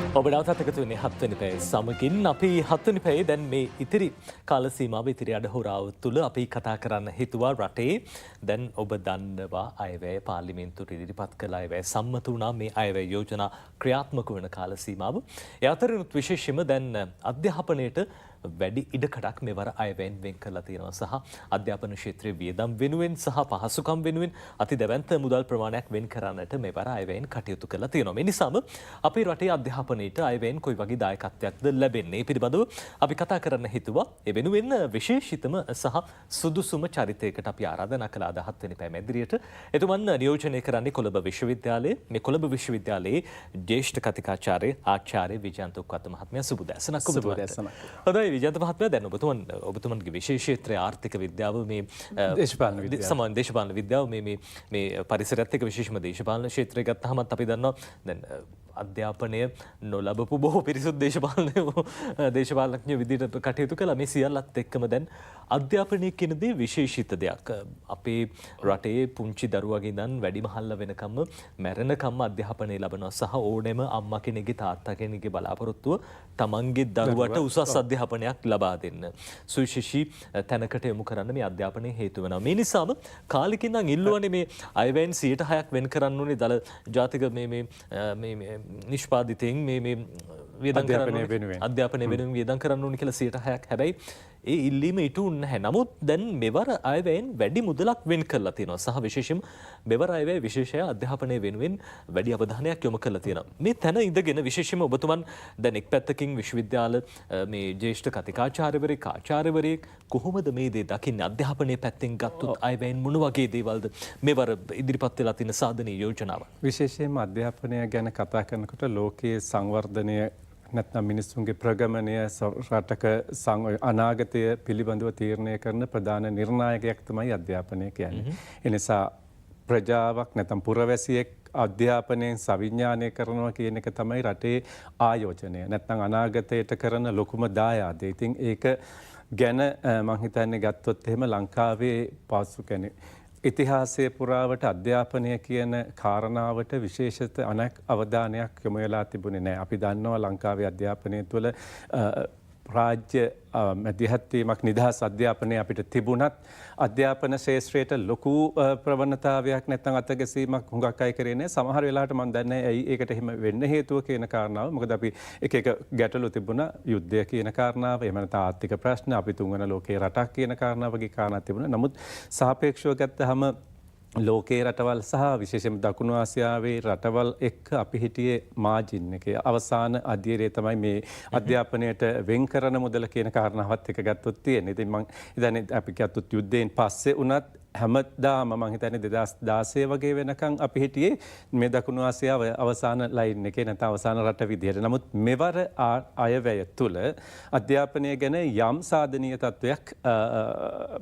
ඔබ නැවතත් එකතු වෙන්නේ 7 වෙනි පැය සමගින් අපි 7 වෙනි පැයේ දැන් මේ ඉතිරි කාල සීමාව ඉතිරි අඩහොරාව තුල අපි කතා කරන්න හිතුවා රටේ දැන් ඔබ දන්නවා අයවැය පාර්ලිමේන්තුවට ඉදිරිපත් කළ අයවැය සම්මත වුණා මේ අයවැය යෝජනා ක්‍රියාත්මක වෙන කාල සීමාව. ඒ අතරිනුත් විශේෂයෙන්ම දැන් අධ්‍යාපනයේට වැඩි ඉඩකඩක් මෙවර අයවැයෙන් වෙන් කරලා තියෙනවා සහ අධ්‍යාපන ක්ෂේත්‍රයේ වියදම් වෙනුවෙන් සහ පහසුකම් වෙනුවෙන් අති දැවැන්ත මුදල් ප්‍රමාණයක් වෙන් කරන්නට මෙවර අයවැයෙන් කටයුතු කරලා තියෙනවා. මේ නිසාම අපේ රටේ අධ්‍යාපනයට අයවැයෙන් කොයි වගේ දායකත්වයක්ද ලැබෙන්නේ පිළිබඳව අපි කතා කරන්න හිතුවා. ඒ වෙනුවෙන් විශේෂිතම සහ සුදුසුම චරිතයකට අපි ආරාධනා කළා 17 වෙනි පැය මැදිරියට. එතුමන් නියෝජනය කරන්නේ කොළඹ විශ්වවිද්‍යාලයේ මේ කොළඹ විශ්වවිද්‍යාලයේ ජ්‍යෙෂ්ඨ කතිකාචාර්ය ආචාර්ය විජයන්ත උක්කත මහත්මයා සුබ දැසනක් ඔබතුමාට. හොඳයි විජයන්ත මහත්මයා දැන් ඔබතුමන්ගේ විශේෂ ක්ෂේත්‍රය ආර්ථික විද්‍යාව මේ දේශපාලන විද්‍යාව මේ පරිසරයත් එක්ක විශේෂම දේශපාලන ක්ෂේත්‍රය ගත්තාමත් අපි දන්නවා දැන් අධ්‍යාපනය නොලබපු බොහෝ පිරිසුත් දේශපාලනඥ විදිහට කටයුතු කළා. මේ සියල්ලත් එක්කම දැන් අධ්‍යාපනය කියන දේ විශේෂිත දෙයක්. අපේ රටේ පුංචි දරුවගේ ඉඳන් වැඩිමහල්ල වෙනකම්ම මැරෙනකම්ම අධ්‍යාපනය ලබනවා සහ ඕනෑම අම්මා කෙනෙක්ගේ තාත්තා කෙනෙක්ගේ බලාපොරොත්තුව තමන්ගේ දරුවට උසස් අධ්‍යාපනයක් ලබා දෙන්න. සුවිශේෂී තැනකට යොමු කරන්න මේ අධ්‍යාපනය හේතු වෙනවා. මේ නිසාම කාලෙකින් ඉඳන් ඉල්ලුවනේ මේ අයවැයෙන් 106ක් වෙන් කරන්න ඕනේ දල ජාතික මේ නිෂ්පාදිතයෙන් මේ අධ්‍යාපනය වෙනුවෙන් වියදම් කරන්න ඕනේ කියලා 106ක්. හැබැයි ඒ ඉල්ලීම ඉටුුනේ නැහැ. නමුත් දැන් මෙවර අයවැයෙන් වැඩි මුදලක් වෙන් කරලා තියෙනවා සහ විශේෂයෙන්ම මෙවර අයවැය විශේෂය අධ්‍යාපනය වෙනුවෙන් වැඩි අවධානයක් යොමු කරලා තියෙනවා. මේ තැන ඉඳගෙන විශේෂයෙන්ම ඔබතුමන් දැන් එක් පැත්තකින් විශ්වවිද්‍යාල මේ ජ්‍යෙෂ්ඨ කතිකාචාර්යවරයෙක් ආචාර්යවරයෙක් කොහොමද මේ දේ දකින්නේ? අධ්‍යාපනයේ පැත්තෙන් ගත්තොත් අයවැයෙන් මොන වගේ දේවල්ද මෙවර ඉදිරිපත් වෙලා තියෙන සාධනීය යෝජනාව? විශේෂයෙන්ම අධ්‍යාපනය ගැන කතා කරනකොට ලෝකයේ සංවර්ධනය නැත්නම් මිනිස්සුන්ගේ ප්‍රගමනය රටක අනාගතය පිළිබඳව තීරණය කරන ප්‍රධාන නිර්ණායකයක් තමයි අධ්‍යාපනය කියන්නේ. ඒ නිසා ප්‍රජාවක් නැත්නම් පුරවැසියෙක් අධ්‍යාපනයෙන් සවිඥානය කරනවා කියන එක තමයි රටේ ආයෝජනය. නැත්නම් අනාගතයට කරන ලොකුම දායාදය. ඉතින් ඒක ගැන මම හිතන්නේ ගත්තොත් එහෙම ලංකාවේ පාසු කියන්නේ ඉතිහාසයේ පුරාවට අධ්‍යාපනය කියන කාරණාවට විශේෂිත අනෙක් අවධානයක් යොමු වෙලා තිබුණේ නැහැ. අපි දන්නවා ලංකාවේ අධ්‍යාපනය තුළ රාජ්‍ය මැදිහත් වීමක් නිදහස් අධ්‍යාපනය අපිට තිබුණත් අධ්‍යාපන ශාස්ත්‍රයට ලොකු ප්‍රවණතාවයක් නැත්නම් අතගැසීමක් හුඟක් අය කරේ නැහැ. සමහර වෙලාවට මම දන්නේ ඇයි ඒකට එහෙම වෙන්න හේතුව කියන කාරණාව. මොකද අපි එක ගැටලු තිබුණා. යුද්ධය කියන කාරණාව, එහෙම නැත්නම් ආර්ථික ප්‍රශ්න, අපි තුන්වන ලෝකයේ රටක් කියන කාරණාව වගේ කාරණා තිබුණා. නමුත් සාපේක්ෂව ගත්තහම ලෝකයේ රටවල් සහ විශේෂයෙන්ම දකුණු ආසියාවේ රටවල් එක්ක අපි හිටියේ මාජින් එකේ අවසාන අධීරයේ තමයි මේ අධ්‍යාපනයට වෙන් කරන මුදල කියන කාරණාවත් එක ගත්තොත් තියෙන්නේ. ඉතින් මම හිතන්නේ අපි ගත්තොත් යුද්ධයෙන් පස්සේ උනත් හැමදාම මම හිතන්නේ 2016 වගේ වෙනකන් අපි හිටියේ මේ දකුණු ආසියාව අවසාන ලයින් එකේ නැත්නම් අවසාන රට විදියට. නමුත් මෙවර අයවැය තුල අධ්‍යාපනය ගැන යම් සාධනීය තත්වයක්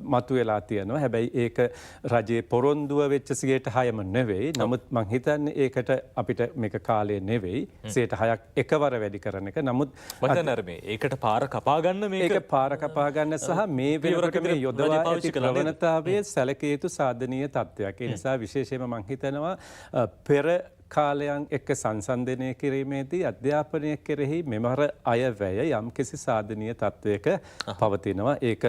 මතුවලා තියෙනවා. හැබැයි ඒක රජයේ පොරොන්දුව වෙච්ච 106ම නෙවෙයි. නමුත් මම හිතන්නේ ඒකට අපිට මේක කාලය නෙවෙයි 106ක් එකවර වැඩි කරන එක. නමුත් ඒකට පාර කපා ගන්න මේක පාර කපා ගන්න සහ මේ වෙනකොට මේ යොදවා ඇති ප්‍රවණතාවයේ සැලකිය යුතු සාධනීය තත්ත්වයක්. ඒ නිසා විශේෂයෙන්ම මම හිතනවා පෙර කාලයන් එක්ක සංසන්දනය කිරීමේදී අධ්‍යාපනය කෙරෙහි මෙවර අයවැය යම්කිසි සාධනීය තත්ත්වයක පවතිනවා. ඒක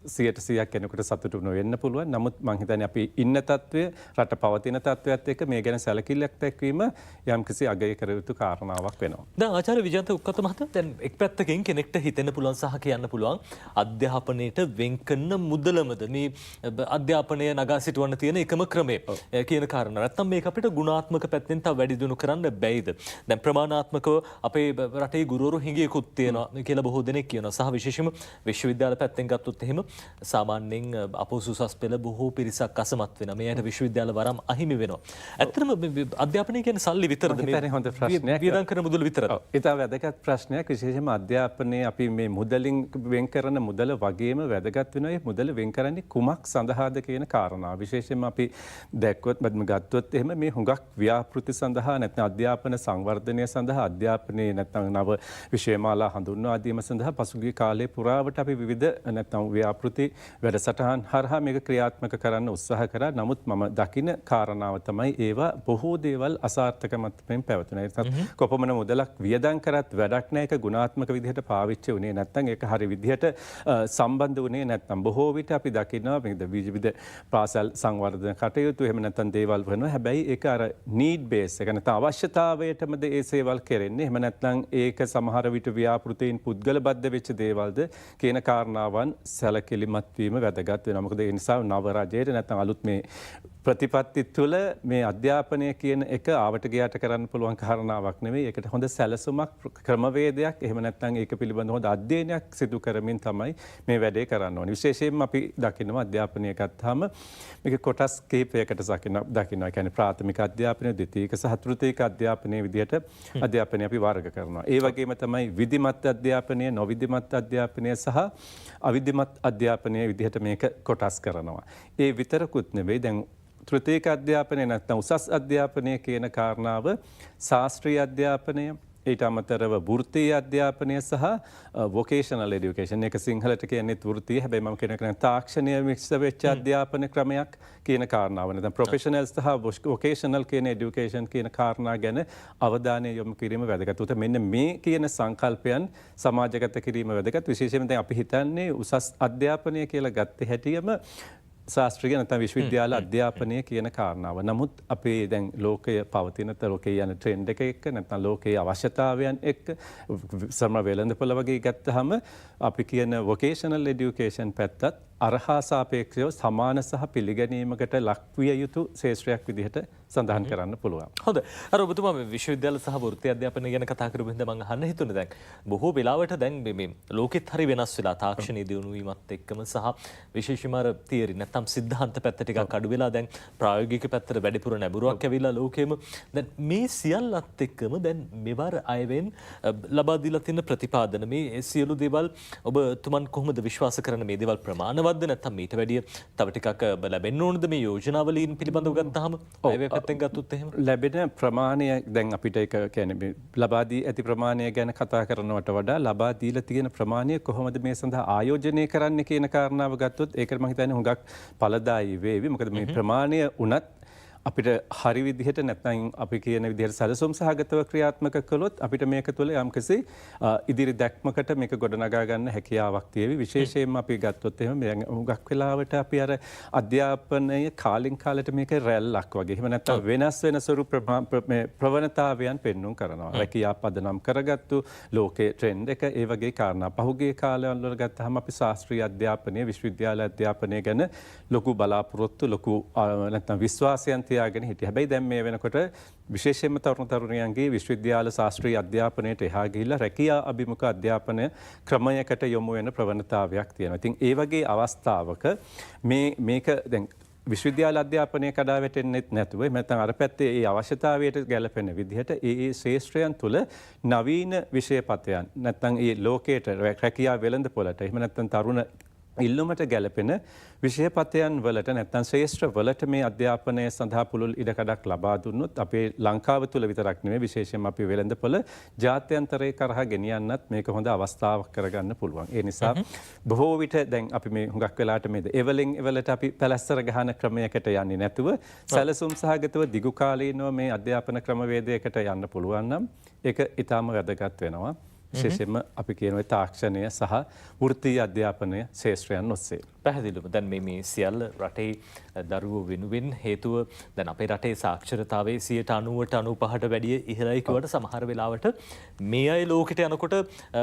100% කෙනෙකුට සතුටු නොවෙන්න පුළුවන්. නමුත් මම හිතන්නේ අපි ඉන්න තත්ත්වය රට පවතින තත්ත්වයත් එක්ක මේ ගැන සැලකිල්ලක් දැක්වීම යම්කිසි අගය කර යුතු කාරණාවක් වෙනවා. දැන් ආචාර්ය විජයන්ත උක්කත මහතා දැන් එක් පැත්තකින් කෙනෙක්ට හිතෙන්න පුළුවන් සහ කියන්න පුළුවන් අධ්‍යාපනයේට වෙන් කරන මුදලමද මේ අධ්‍යාපනය නගා සිටවන්න තියෙන එකම ක්‍රමය කියන කාරණා. නැත්තම් මේක අපිට ගුණාත්මක පැත්තෙන් තව වැඩි දියුණු කරන්න බැයිද? දැන් ප්‍රමාණාත්මකව අපේ රටේ ගුරුවරු හිඟියකුත් තියෙනවා කියලා බොහෝ දෙනෙක් කියනවා. සහ විශේෂයෙන්ම විශ්වවිද්‍යාල පැත්තෙන් ගත්තොත් එහෙම සාමාන්‍යයෙන් අපොසුසස් පෙළ බොහෝ පිරිසක් අසමත් වෙනවා. මේ අයට විශ්වවිද්‍යාල වරම් අහිමි වෙනවා. ඇත්තටම අධ්‍යාපනය කියන්නේ සල්ලි විතරද? මේ හොඳ ප්‍රශ්නයක්. වියදම් කරන මුදල විතරද? ඒක වැදගත් ප්‍රශ්නයක්. විශේෂයෙන්ම අධ්‍යාපනයේ අපි මේ මුදලින් වෙන් කරන මුදල වගේම වැදගත් වෙනවා. මේ මුදල වෙන් කරන්නේ කුමක් සඳහාද කියන කාරණාව. විශේෂයෙන්ම අපි දැක්කොත් ගත්තොත් එහෙම මේ හුඟක් ව්‍යාපෘති සඳහා නැත්නම් අධ්‍යාපන සංවර්ධනය සඳහා අධ්‍යාපනයේ නැත්නම් නව විෂයමාලා හඳුන්වා දීම සඳහා පසුගිය කාලේ පුරාවට අපි විවිධ නැත්නම් ව්‍යාපෘති ව්‍යාපෘති වැඩසටහන් හරහා මේක ක්‍රියාත්මක කරන්න උත්සාහ කරා. නමුත් මම දකින කාරණාව තමයි ඒවා බොහෝ දේවල් අසාර්ථක මට්ටමින් පැවතුණා. ඒත් කොපමණ මුදලක් වියදම් කරත් වැඩක් නැහැ. ඒක ගුණාත්මක විදිහට පාවිච්චි වුණේ නැත්නම් ඒක හරි විදිහට සම්බන්ධ වුණේ නැත්නම් බොහෝ විට අපි දකිනවා මේක විවිධ පාසල් සංවර්ධන කටයුතු එහෙම නැත්නම් දේවල් වෙනවා. හැබැයි ඒක අර need base එක නැත්නම් අවශ්‍යතාවයටමද ඒ සේවල් කරන්නේ. එහෙම නැත්නම් ඒක සමහර විට ව්‍යාපෘතීන් පුද්ගල බද්ධ වෙච්ච දේවල්ද කියන කාරණාවන් සැලකිලිමත් වීම වැදගත් වෙනවා. මොකද ඒ නිසා නව රජයට නැත්නම් අලුත් මේ ප්‍රතිපත්ති තුළ මේ අධ්‍යාපනය කියන එක ආවට ගියාට කරන්න පුළුවන් කාරණාවක් නෙවෙයි. ඒකට හොඳ සැලසුමක් ක්‍රමවේදයක් එහෙම නැත්නම් ඒක පිළිබඳව හොඳ අධ්‍යයනයක් සිදු කරමින් තමයි මේ වැඩේ කරන්න ඕනේ. විශේෂයෙන්ම අපි දකිනවා අධ්‍යාපනය ගත්තාම මේක කොටස් කිහිපයකට දකිනවා. ඒ කියන්නේ ප්‍රාථමික අධ්‍යාපනය, ද්විතීයික සහ තෘතීයික අධ්‍යාපනයේ විදිහට අධ්‍යාපනය අපි වර්ග කරනවා. ඒ වගේම තමයි විධිමත් අධ්‍යාපනය, නොවිධිමත් අධ්‍යාපනය සහ අවිධිමත් අධ්‍යාපනයේ විදිහට මේක කොටස් කරනවා. ඒ විතරකුත් නෙවෙයි දැන් තෘතීයික අධ්‍යාපනය නැත්නම් උසස් අධ්‍යාපනය කියන කාරණාව ශාස්ත්‍රීය අධ්‍යාපනය ඊට අමතරව වෘත්තීය අධ්‍යාපනය සහ වොකේෂනල් එඩියුකේෂන් එක සිංහලට කියන්නේ වෘත්තීය හැබැයි මම කියන තාක්ෂණීය මික්ස් වෙච්ච අධ්‍යාපන ක්‍රමයක් කියන කාරණාව. නැත්නම් ප්‍රොෆෙෂනල් සහ වොකේෂනල් කියන එඩියුකේෂන් කියන කාරණා ගැන අවධානය යොමු කිරීම වැදගත්. උත මෙන්න මේ කියන සංකල්පයන් සමාජගත කිරීම වැදගත්. විශේෂයෙන්ම දැන් අපි හිතන්නේ උසස් අධ්‍යාපනය කියලා ගත්තේ හැටියම ශාස්ත්‍රීය නැත්නම් විශ්වවිද්‍යාල අධ්‍යාපනය කියන කාරණාව. නමුත් අපේ දැන් ලෝකයේ පවතින ලෝකයේ යන ට්‍රෙන්ඩ් එක නැත්නම් ලෝකයේ අවශ්‍යතාවයන් එක්ක සම වෙළඳපොළ වගේ ගත්තාම අපි කියන වොකේෂනල් එඩියුකේෂන් පැත්තත් අරහා සාපේක්ෂව සමාන සහ පිළිගැනීමකට ලක්විය යුතු ශාස්ත්‍රයක් විදිහට සඳහන් කරන්න පුළුවන්. හොඳ. අර ඔබතුමා මේ විශ්වවිද්‍යාල සහ වෘත්ති අධ්‍යාපනය ගැන කතා කරපු හින්දා මම අහන්න හිතුනේ දැන් බොහෝ වෙලාවට දැන් මේ ලෝකෙත් හරි වෙනස් වෙලා තාක්ෂණීය දියුණු වීමත් එක්කම සහ විශේෂයෙන්ම අර තියරි නැත්නම් සිද්ධාන්ත පැත්ත ටිකක් අඩු වෙලා දැන් ප්‍රායෝගික පැත්තට වැඩිපුර නැඹුරුවක් ඇවිල්ලා ලෝකෙම දැන් මේ සියල්ලත් එක්කම දැන් මෙවර අයවෙන් ලබා දීලා තියෙන ප්‍රතිපාදන මේ සියලු දේවල් ඔබතුමන් කොහොමද විශ්වාස කරන මේ දේවල් ප්‍රමාණවත්ද නැත්නම් මීට වැඩිය තව ටිකක් ලැබෙන්න ඕනද මේ යෝජනාවලින් පිළිබඳව ගත්තාම අයවේ පැත්තෙන් ගත්තොත් එහෙම ලැබෙන ප්‍රමාණය දැන් අපිට ඒක කියන්නේ ලබා දී ඇති ප්‍රමාණය ගැන කතා කරනවට වඩා ලබා දීලා තියෙන ප්‍රමාණය කොහොමද මේ සඳහා ආයෝජනය කරන්න කියන කාරණාව ගත්තොත් ඒකට මම හිතන්නේ හුඟක් ඵලදායී වේවි. මොකද මේ ප්‍රමාණය උනත් අපිට හරි විදිහට නැත්නම් අපි කියන විදිහට සැලසුම් සහගතව ක්‍රියාත්මක කළොත් අපිට මේක තුළ යම්කිසි ඉදිරි දැක්මකට මේක ගොඩනගා ගන්න හැකියාවක් තියෙවි. විශේෂයෙන්ම අපි ගත්තොත් එහෙම හුඟක් වෙලාවට අපි අර අධ්‍යාපනය කාලින් කාලට මේක රැල්ලක් වගේ. එහෙම නැත්නම් වෙනස් වෙන ස්වරූප ප්‍රවණතාවයන් පෙන්වුම් කරනවා. රැකියාව පදනම් කරගත්තු ලෝකයේ ට්‍රෙන්ඩ් එක ඒ වගේ කාරණා. පහුගිය කාලවල වල ගත්තාම අපි ශාස්ත්‍රීය අධ්‍යාපනය, විශ්වවිද්‍යාල අධ්‍යාපනය ගැන ලොකු බලාපොරොත්තු ලොකු නැත්නම් විශ්වාසයන් තියාගෙන හිටියා. හැබැයි දැන් මේ වෙනකොට විශේෂයෙන්ම තරුණ තරුණියන්ගේ විශ්වවිද්‍යාල ශාස්ත්‍රීය අධ්‍යාපනයට එහා ගිහිල්ලා රැකියා අභිමුඛ අධ්‍යාපන ක්‍රමයකට යොමු වෙන ප්‍රවණතාවයක් තියෙනවා. ඉතින් ඒ වගේ අවස්ථාවක මේක දැන් විශ්වවිද්‍යාල අධ්‍යාපනය කඩා වැටෙන්නෙත් නැතුව නැත්නම් අර පැත්තේ ඒ අවශ්‍යතාවයට ගැලපෙන විදිහට ඒ ශාස්ත්‍රයන් තුළ නවීන විෂයපතයන් නැත්නම් ඒ ලෝකයට රැකියා වෙළඳපොළට එහෙම නැත්නම් තරුණ ඉල්ලුමට ගැලපෙන විෂයපතයන් වලට නැත්නම් ශාස්ත්‍ර වලට මේ අධ්‍යාපනය සඳහා පුළුල් ඉඩකඩක් ලබා දුන්නොත් අපේ ලංකාව තුළ විතරක් නෙවෙයි විශේෂයෙන්ම අපි වෙළඳපොළ ජාත්‍යන්තරයේ කරහා ගෙනියන්නත් මේක හොඳ අවස්ථාවක් කරගන්න පුළුවන්. ඒ නිසා බොහෝ විට දැන් අපි මේ හුඟක් වෙලාට මේ එවලින් එවලට අපි පැලැස්සර ගහන ක්‍රමයකට යන්නේ නැතුව සැලසුම් සහගතව දිගු කාලීනව මේ අධ්‍යාපන ක්‍රමවේදයකට යන්න පුළුවන් නම් ඒක ඊටාම වැදගත් වෙනවා. විශේෂයෙන්ම අපි කියනවා තාක්ෂණය සහ වෘත්තීය අධ්‍යාපනය ශාස්ත්‍රයන් ඔස්සේ. පැහැදිලිවම දැන් මේ සියල්ල රටේ දරුවෝ වෙනුවෙන් හේතුව දැන් අපේ රටේ සාක්ෂරතාවයේ 90ට 95ට වැඩිය ඉහළයි කියවට සමහර වෙලාවට මේ අය ලෝකෙට යනකොට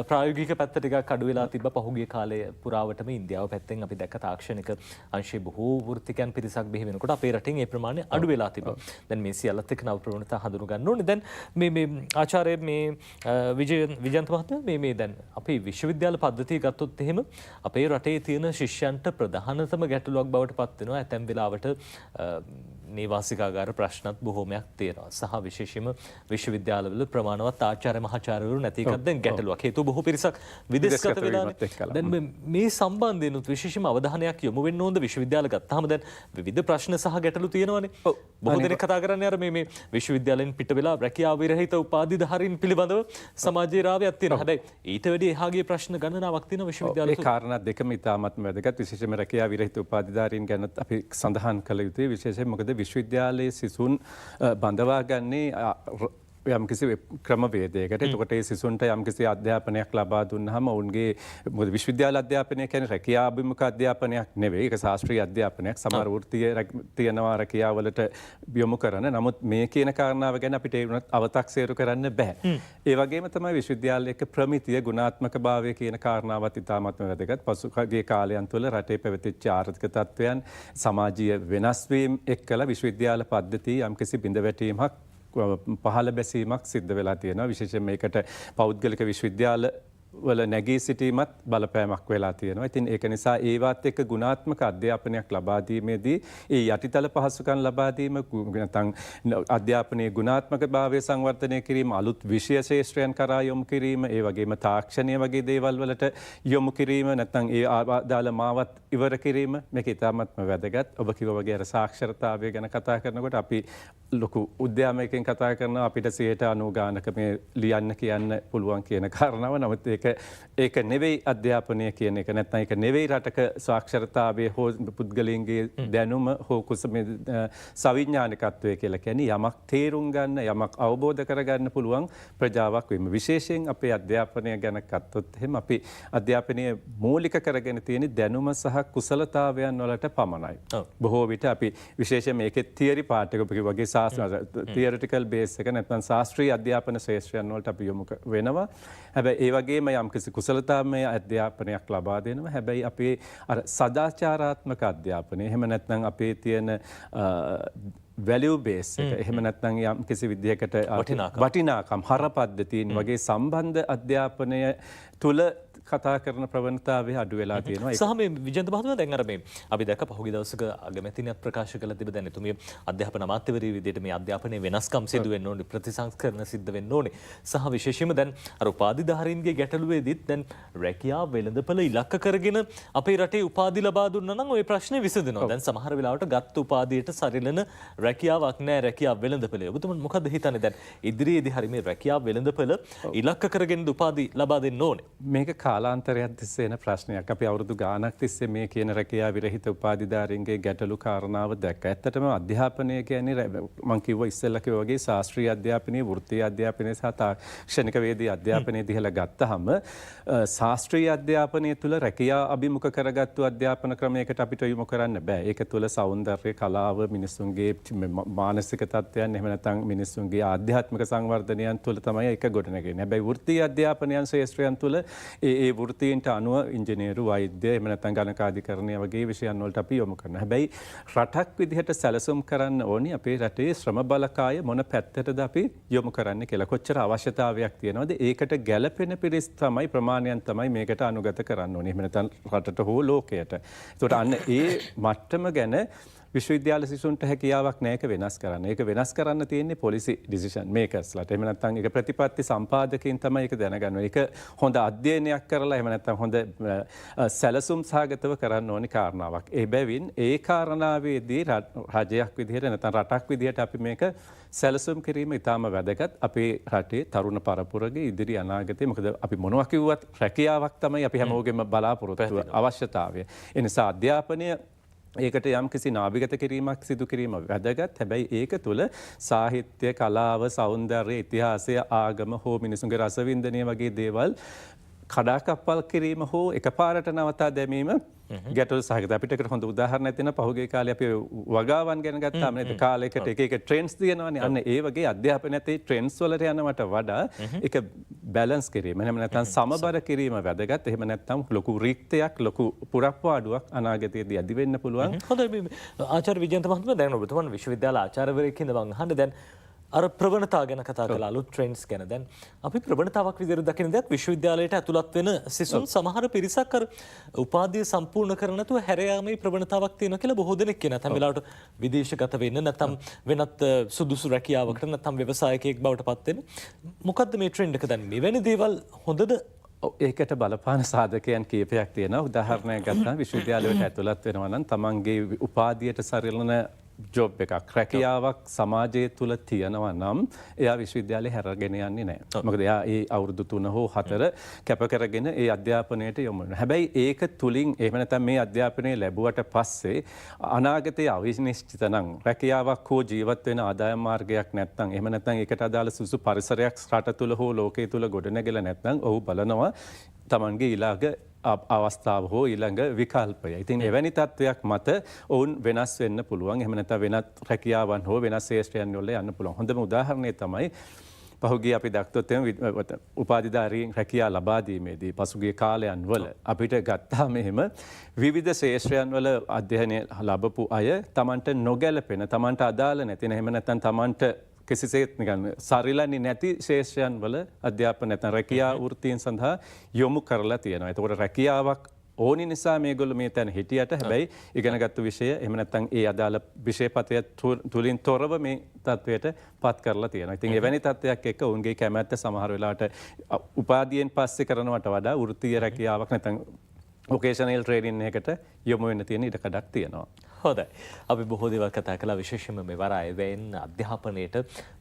ප්‍රායෝගික පැත්ත ටිකක් අඩු වෙලා තිබ්බ පහුගිය කාලය පුරාවටම ඉන්දියාව පැත්තෙන් අපි දැක්ක තාක්ෂණික අංශයේ බොහෝ වෘත්තිකයන් පිරිසක් බිහි වෙනකොට අපේ රටින් ඒ ප්‍රමාණය අඩු වෙලා තිබ්බා. දැන් මේ සියල්ලත් එක්ක නව ප්‍රවණතා හඳුන ගන්න ඕනේ. දැන් මේ ආචාර්ය මේ විජයන්ත මහත්මයා මේ දැන් අපි විශ්වවිද්‍යාල පද්ධතිය ගත්තොත් එහෙම අපේ රටේ තියෙන ශිෂ්‍යයන්ට ප්‍රධානතම ගැටලුවක් බවට පත් වෙනවා. ඇතැම් වෙලාවට නේවාසිකාගාර ප්‍රශ්නත් බොහෝමයක් තියෙනවා. සහ විශේෂයෙන්ම විශ්වවිද්‍යාලවල ප්‍රමාණවත් ආචාර්ය මහාචාර්යවරු නැති එකක් දැන් ගැටලුවක්. හේතුව බොහෝ පිරිසක් විදේශගත වෙලානේ. දැන් මේ සම්බන්ධයෙන් විශේෂයෙන්ම අවධානයක් යොමු වෙන්න ඕනද විශ්වවිද්‍යාල ගත්තාම දැන් විවිධ ප්‍රශ්න සහ ගැටලු තියෙනවානේ. බොහෝ දෙනෙක් කතා කරන්නේ අර මේ විශ්වවිද්‍යාලෙන් පිට වෙලා රැකියාව විරහිත උපාධිධාරීන් පිළිබඳව සමාජයේ රාවයක් තියෙනවා. හැබැයි ඊට වැඩි එහාගේ ප්‍රශ්න ගණනාවක් තියෙනවා විශ්වවිද්‍යාල තුල. ඒ කාරණා දෙකම ඉතාමත්ම වැදගත්. විශේෂයෙන්ම රැකියාව විරහිත උපාධිධාරීන් ගැන අපි සඳහන් කළ යුතුයි. විශේෂයෙන් මොකද විශ්වවිද්‍යාලයේ සිසුන් බඳවා ගන්නේ යම්කිසි ක්‍රමවේදයකට. එතකොට ඒ සිසුන්ට යම්කිසි අධ්‍යාපනයක් ලබා දුන්නාම ඔවුන්ගේ මොකද විශ්වවිද්‍යාල අධ්‍යාපනය කියන්නේ රැකියාභිමුඛ අධ්‍යාපනයක් නෙවෙයි. ඒක ශාස්ත්‍රීය අධ්‍යාපනයක්. සමහර වෘත්තීය තියෙනවා රැකියාවලට යොමු කරන. නමුත් මේ කියන කාරණාව ගැන අපිට ඒ වුණත් අව탁සේරු කරන්න බෑ. ඒ වගේම තමයි විශ්වවිද්‍යාලයක ප්‍රමිතිය ගුණාත්මක භාවය කියන කාරණාවත් ඉතාමත්ම වැදගත්. පසුගිය කාලයන් තුළ රටේ පැවතිච්ච ආර්ථික තත්ත්වයන් සමාජීය වෙනස් වීම එක්කලා විශ්වවිද්‍යාල පද්ධතිය යම්කිසි බිඳවැටීමක් පහළ බැසීමක් සිද්ධ වෙලා තියෙනවා. විශේෂයෙන් මේකට පෞද්ගලික විශ්වවිද්‍යාල වල නැගී සිටීමත් බලපෑමක් වෙලා තියෙනවා. ඉතින් ඒක නිසා ඒවත් එක්ක ගුණාත්මක අධ්‍යාපනයක් ලබා දීමේදී ඒ යටිතල පහසුකම් ලබා දීම නැත්නම් අධ්‍යාපනයේ ගුණාත්මක භාවය සංවර්ධනය කිරීම, අලුත් විෂය ශාස්ත්‍රයන් කරා යොමු කිරීම, ඒ වගේම තාක්ෂණය වගේ දේවල් වලට යොමු කිරීම, නැත්නම් ඒ ආදාළ මාවත් ඉවර කිරීම මේක ඉතාමත්ම වැදගත්. ඔබ කිව්වා වගේ අර සාක්ෂරතාවය ගැන කතා කරනකොට අපි ලොකු උද්‍යාමයකින් කතා කරනවා අපිට 90% ගානක මේ ලියන්න කියන්න පුළුවන් කියන කාරණාව. නමුත් ඒක නෙවෙයි අධ්‍යාපනය කියන එක. නැත්නම් ඒක නෙවෙයි රටක සාක්ෂරතාවයේ හෝ පුද්ගලයන්ගේ දැනුම හෝ සවිඥානිකත්වය කියලා කියන්නේ යමක් තේරුම් ගන්න, යමක් අවබෝධ කරගන්න පුළුවන් ප්‍රජාවක් වීම. විශේෂයෙන් අපේ අධ්‍යාපනය ගැන ගත්තොත් එහෙම අපි අධ්‍යාපනයේ මූලික කරගෙන තියෙන දැනුම සහ කුසලතාවයන් වලට පමණයි. බොහෝ විට අපි විශේෂයෙන් මේකේ තියරි පාඩ එක වගේ තියරිටිකල් බේස් එක නැත්නම් ශාස්ත්‍රීය අධ්‍යාපන ශාස්ත්‍රයන් වලට අපි යොමු වෙනවා. හැබැයි ඒ වගේම යම්කිසි කුසලතාවමය අධ්‍යාපනයක් ලබා දෙනවා. හැබැයි අපේ අර සදාචාරාත්මක අධ්‍යාපනය එහෙම නැත්නම් අපේ තියෙන වැලියු බේස් එක එහෙම නැත්නම් යම්කිසි විදිහකට වටිනාකම් හරපද්ධතීන් වගේ සම්බන්ධ අධ්‍යාපනය තුල කතා කරන ප්‍රවණතාවය අඩු වෙලා තියෙනවා. සහ මේ විජන්ත මහත්මයා දැන් අර මේ අපි දැක්ක පහුගිය දවසක අගමැතිනියත් ප්‍රකාශ කළ තිබෙන දැන් එතුමිය අධ්‍යාපන අමාත්‍යවරිය විදිහට මේ අධ්‍යාපනයේ වෙනස්කම් සිදු වෙන්න ඕනේ, ප්‍රතිසංස්කරණ සිද්ධ වෙන්න ඕනේ. සහ විශේෂයෙන්ම දැන් අර උපාධිධාරීන්ගේ ගැටලුවේදීත් දැන් රැකියාව වෙළඳපොළ ඉලක්ක කරගෙන අපේ රටේ උපාධි ලබා දුන්නා නම් ওই ප්‍රශ්නේ විසඳෙනවා. දැන් සමහර වෙලාවට ගත් උපාධියට සරිලන රැකියාවක් නැහැ රැකියාව වෙළඳපොළේ. ඔබතුමන් මොකද හිතන්නේ දැන් ඉදිරියේදී හරි මේ රැකියාව වෙළඳපොළ ඉලක්ක කරගෙන උපාධි ලබා දෙන්න ඕනේ? මේක කාලාන්තරයක් තිස්සේ එන ප්‍රශ්නයක්. අපි අවුරුදු ගාණක් තිස්සේ මේ කියන රැකියාව විරහිත උපාධිධාරීන්ගේ ගැටලු කාරණාව දැක්ක. ඇත්තටම අධ්‍යාපනය කියන්නේ මම කිව්වා ඉස්සෙල්ලා කිව්වා වගේ ශාස්ත්‍රීය අධ්‍යාපනයේ, වෘත්තීය අධ්‍යාපනයේ සහ තාක්ෂණික වේදී අධ්‍යාපනයේ දිහලා ගත්තාම ශාස්ත්‍රීය අධ්‍යාපනය තුළ රැකියාව අභිමුඛ කරගත්තු අධ්‍යාපන ක්‍රමයකට අපිට යොමු කරන්න බෑ. ඒක තුළ සෞන්දර්ය, කලාව, මිනිසුන්ගේ මානසික තත්ත්වයන් එහෙම නැත්නම් මිනිසුන්ගේ ආධ්‍යාත්මික සංවර්ධනයන් තුළ තමයි ඒක ගොඩනගන්නේ. හැබැයි වෘත්තීය අධ්‍යාපනයන් ශාස්ත්‍රයන් තුළ ඒ වෘත්තීන්ට අනුව ඉංජිනේරු, වෛද්‍ය එහෙම නැත්නම් ගණකාධිකරණය වගේ විෂයන් වලට අපි යොමු කරනවා. හැබැයි රටක් විදිහට සැලසුම් කරන්න ඕනි අපේ රටේ ශ්‍රම බලකාය මොන පැත්තටද අපි යොමු කරන්න කියලා. කොච්චර අවශ්‍යතාවයක් තියෙනවද? ඒකට ගැළපෙන පිරිස් තමයි ප්‍රමාණයන් තමයි මේකට අනුගත කරන්න ඕනේ. එහෙම නැත්නම් රටට හෝ ලෝකයට. ඒකට අන්න ඒ මට්ටම ගැන විශ්වවිද්‍යාල සිසුන්ට හැකියාවක් නැහැ ඒක වෙනස් කරන්න. ඒක වෙනස් කරන්න තියෙන්නේ පොලිසි ඩිසිෂන් මේකර්ස්ලාට. එහෙම නැත්නම් ඒක ප්‍රතිපත්ති සම්පාදකයන් තමයි ඒක දැනගන්න ඕනේ. ඒක හොඳ අධ්‍යයනයක් කරලා එහෙම නැත්නම් හොඳ සැලසුම් සහගතව කරන්න ඕනි කාරණාවක්. ඒ බැවින් ඒ කාරණාවේදී රජයක් විදිහට නැත්නම් රටක් විදිහට අපි මේක සැලසුම් කිරීම ඉතාම වැදගත්. අපේ රටේ තරුණ පරපුරගේ ඉදිරි අනාගතේ මොකද අපි මොනවා කිව්වත් රැකියාවක් තමයි අපි හැමෝගෙම බලාපොරොත්තු අවශ්‍යතාවය. ඒ නිසා අධ්‍යාපනය ඒකට යම්කිසි නාභිගත කිරීමක් සිදු කිරීම වැදගත්. හැබැයි ඒක තුළ සාහිත්‍ය, කලාව, සෞන්දර්ය, ඉතිහාසය, ආගම හෝ මිනිසුන්ගේ රසවින්දනය වගේ දේවල් කඩාකප්පල් කිරීම හෝ එකපාරට නවතා දැමීම ගැටලු සහගත. අපිට ඒකට හොඳ උදාහරණයක් තියෙනවා. පහුගිය කාලේ අපි වගාවන් ගැන ගත්තාම නේද? කාලයකට එක ට්‍රෙන්ඩ්ස් තියෙනවානේ. අන්න ඒ වගේ අධ්‍යාපනයත් ඒ ට්‍රෙන්ඩ්ස් වලට යනවට වඩා ඒක බැලන්ස් කිරීම. එහෙම නැත්නම් සමබර කිරීම වැදගත්. එහෙම නැත්නම් ලොකු රික්තයක්, ලොකු පුරප්පාඩුවක් අනාගතයේදී ඇති වෙන්න පුළුවන්. හොඳයි. ආචාර්ය විජයන්ත මහත්මයා දැන් ඔබතුමන් විශ්වවිද්‍යාල ආචාර්යවරයෙක් හින්දා මම අහන්නේ දැන් අර ප්‍රවණතාව ගැන කතා කළා අලුත් ට්‍රෙන්ඩ්ස් ගැන. දැන් අපි ප්‍රවණතාවක් විදිහට දකින දෙයක් විශ්වවිද්‍යාලයට ඇතුළත් වෙන සිසුන් සමහර පිරිසක් අර උපාධිය සම්පූර්ණ කරන නැතුව හැර යාමේ ප්‍රවණතාවක් තියෙනවා කියලා බොහෝ දෙනෙක් කියනවා. නැත්නම් වෙලාවට විදේශගත වෙන්න නැත්නම් වෙනත් සුදුසු රැකියාවකට නැත්නම් ව්‍යවසායකයෙක් බවට පත් වෙන්න. මොකද්ද මේ ට්‍රෙන්ඩ් එක දැන් මෙවැනි දේවල් හොඳද? ඒකට බලපාන සාධකයන් කීපයක් තියෙනවා. උදාහරණයක් ගත්තාම විශ්වවිද්‍යාලයට ඇතුළත් වෙනවා නම් තමන්ගේ උපාධියට සරිලන ජොබ් එකක් රැකියාවක් සමාජය තුළ තියෙනවා නම් එයා විශ්වවිද්‍යාලේ හැරගෙන යන්නේ නැහැ. මොකද එයා ඒ අවුරුදු 3 හෝ 4 කැප කරගෙන ඒ අධ්‍යාපනයට යොමු වෙනවා. හැබැයි ඒක තුලින් එහෙම නැත්නම් මේ අධ්‍යාපනය ලැබුවට පස්සේ අනාගතයේ අවිනිශ්චිත නම් රැකියාවක් හෝ ජීවත් වෙන ආදායම් මාර්ගයක් නැත්නම් එහෙම නැත්නම් ඒකට අදාළ සුසු පරිසරයක් රට තුළ හෝ ලෝකයේ තුළ ගොඩනැගිලා නැත්නම් ඔහු බලනවා තමන්ගේ ඊළඟ අවස්ථාව හෝ ඊළඟ විකල්පය. ඉතින් එවැනි තත්ත්වයක් මත ඔවුන් වෙනස් වෙන්න පුළුවන්. එහෙම නැත්නම් වෙනත් රැකියාවන් හෝ වෙනස් ශ්‍රේෂ්ඨයන් වල යන්න පුළුවන්. හොඳම උදාහරණය තමයි පහුගිය අපි දැක්කොත් උපාධිධාරීන් රැකියා ලබා දීමේදී පසුගිය කාලයන් වල අපිට ගත්තාම එහෙම විවිධ ශ්‍රේෂ්ඨයන් වල අධ්‍යයනය ලැබපු අය Tamanට නොගැලපෙන, Tamanට අදාළ නැති, එහෙම නැත්නම් Tamanට කිසිසේත් නිකන් සරිලන්නේ නැති ශේෂ්ත්‍රයන් වල අධ්‍යාපන නැත්නම් රැකියා වෘත්තීන් සඳහා යොමු කරලා තියෙනවා. ඒතකොට රැකියාවක් ඕනි නිසා මේගොල්ලෝ මේ තැන හිටියට හැබැයි ඉගෙනගත්තු විෂය එහෙම නැත්නම් ඒ අදාළ විෂයපතය තුලින් තොරව මේ තත්වයට පත් කරලා තියෙනවා. ඉතින් එවැනි තත්වයක් එක්ක ඔවුන්ගේ කැමැත්ත සමහර වෙලාවට උපාධියෙන් පස්සේ කරනවට වඩා වෘත්තීය රැකියාවක් නැත්නම් වොකේෂනල් ට්‍රේනින් එකකට යොමු වෙන්න තියෙන ඉඩකඩක් තියෙනවා. හොඳයි. අපි බොහෝ දේවල් කතා කළා විශේෂයෙන්ම මෙවර අයවැයෙන් අධ්‍යාපනයට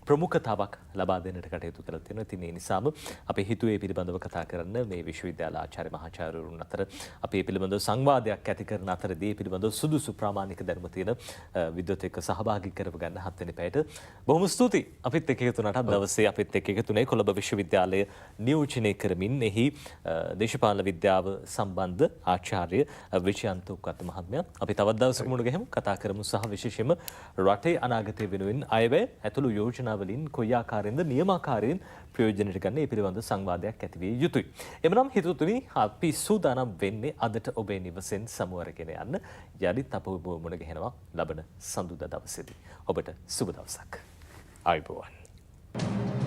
ප්‍රමුඛතාවක් ලබා දෙන්නට කටයුතු කරලා තියෙනවා. ඉතින් ඒ නිසාම අපි හිතුවේ පිළිබඳව කතා කරන්න මේ විශ්වවිද්‍යාල ආචාර්ය මහාචාර්යවරුන් අතර අපි පිළිබඳව සංවාදයක් ඇති කරන අතරදී පිළිබඳව සුදුසු ප්‍රාමාණික ධර්ම තියෙන විද්වත් එක්ක සහභාගී කරව ගන්න 7 වෙනි පැයට බොහොම ස්තුතියි. අපිත් එක්ක එකතු වුණාට දවසේ අපිත් එක්ක එකතු වුණේ කොළඹ විශ්වවිද්‍යාලය නියෝජනය කරමින් එහි දේශපාලන විද්‍යාව සම්බන්ධ ආචාර්ය විජයන්ත උක්කත් මහත්මයා. අපි තවත් දවසක මුණ ගැහෙමු, කතා කරමු සහ විශේෂයෙන්ම රටේ අනාගතය වෙනුවෙන් අයවැය ඇතුළු යෝජනා වලින් කොයි ආකාරයෙන්ද නියමාකාරයෙන් ප්‍රයෝජනයට ගන්න මේ පිළිබඳ සංවාදයක් ඇති විය යුතුයි. එමනම් හිතතුනි අපි සූදානම් වෙන්නේ අදට ඔබේ නිවසෙන් සමු අරගෙන යන්න. යලිත් අප මුණ ගැහෙනවා ලබන සඳුදා දවසේදී. ඔබට සුබ දවසක්. ආයුබෝවන්.